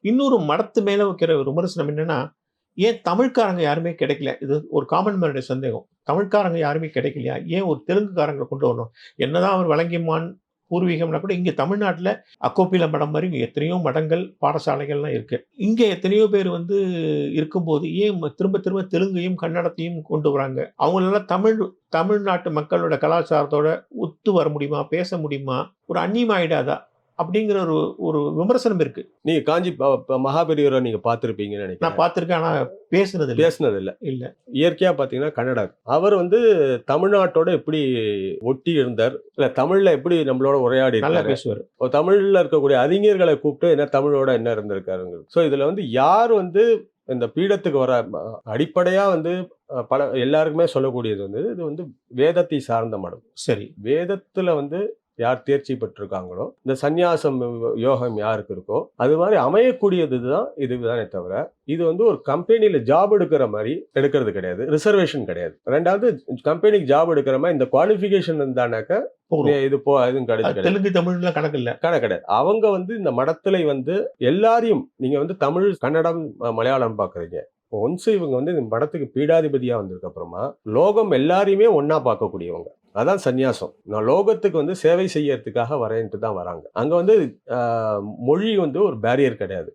இன்னொரு மடத்து மேல வைக்கிற ஒரு விமர்சனம் என்னன்னா, ஏன் தமிழ்க்காரங்க யாருமே கிடைக்கல? இது ஒரு காமன் மேனுடைய சந்தேகம். தமிழ்க்காரங்க யாருமே கிடைக்கலையா? ஏன் ஒரு தெலுங்குக்காரங்கள கொண்டு வரணும்? என்னதான் அவர் வலங்கைமான் பூர்வீகம்னா கூட இங்க தமிழ்நாட்டுல அக்கோப்பில மடம் மாரி இங்க எத்தனையோ மடங்கள், பாடசாலைகள்லாம் இருக்கு. இங்க எத்தனையோ பேர் வந்து இருக்கும்போது, ஏன் திரும்ப திரும்ப தெலுங்கையும், கன்னடத்தையும் கொண்டு வராங்க? அவங்களலாம் தமிழ்நாட்டு மக்களோட கலாச்சாரத்தோட ஒத்து வர முடியுமா? பேச முடியுமா? ஒரு அந்நியம் ஆயிடாதா? அப்படிங்கிற ஒரு ஒரு விமர்சனம் இருக்கு. நீங்க காஞ்சி மகாபெரியவரை நீங்க பார்த்திருப்பீங்கன்னு நான் நினைக்கிறேன். பார்த்திருக்கேன். ஆனா பேசுனது இல்ல. பேசினது இல்ல. இல்ல. இயற்கையா பார்த்தீங்கன்னா கன்னடர். அவர் வந்து தமிழ்நாட்டோட எப்படி ஒட்டி இருந்தார்? இல்ல தமிழ்ல எப்படி நம்மளோட உரையாடி நல்லா இருக்காரு? பேசுவாரு. தமிழ்ல இருக்கக்கூடிய அறிஞர்களை கூப்பிட்டு என்ன தமிழோட என்ன இருந்திருக்காருங்கிறது. ஸோ இதுல வந்து யார் வந்து இந்த பீடத்துக்கு வர அடிப்படையா வந்து எல்லாருக்குமே சொல்லக்கூடியது வந்து இது வந்து வேதத்தை சார்ந்த மடம். சரி. வேதத்துல வந்து யார் தேர்ச்சி பெற்றிருக்காங்களோ, இந்த சந்நியாசம் யோகம் யாருக்கு இருக்கோ, அது மாதிரி அமையக்கூடியது தான் இதுதானே தவிர, இது வந்து ஒரு கம்பெனில ஜாப் எடுக்கிற மாரி எடுக்கிறது கிடையாது. ரிசர்வேஷன் கிடையாது. 2வது கம்பெனிக்கு ஜாப் எடுக்கிற மாரி இந்த குவாலிஃபிகேஷன் இருந்தானாக்க இது எதுவும் கிடையாது. தெலுங்கு, தமிழ்லாம் கணக்கு இல்ல. கணக்கு கிடையாது. அவங்க வந்து இந்த மடத்துல வந்து எல்லாரையும் நீங்க வந்து தமிழ், கன்னடம், மலையாளம் பார்க்குறீங்க. ஒன்ஸ் இவங்க வந்து இந்த மடத்துக்கு பீடாதிபதியா வந்ததுக்கு அப்புறமா லோகம் எல்லாரையுமே ஒன்னா பார்க்கக்கூடியவங்க. அதான் சந்நியாசம். நான் லோகத்துக்கு வந்து சேவை செய்யறதுக்காக வரேன்ட்டு தான் வராங்க. அங்க வந்து மொழி வந்து ஒரு பேரியர் கிடையாது.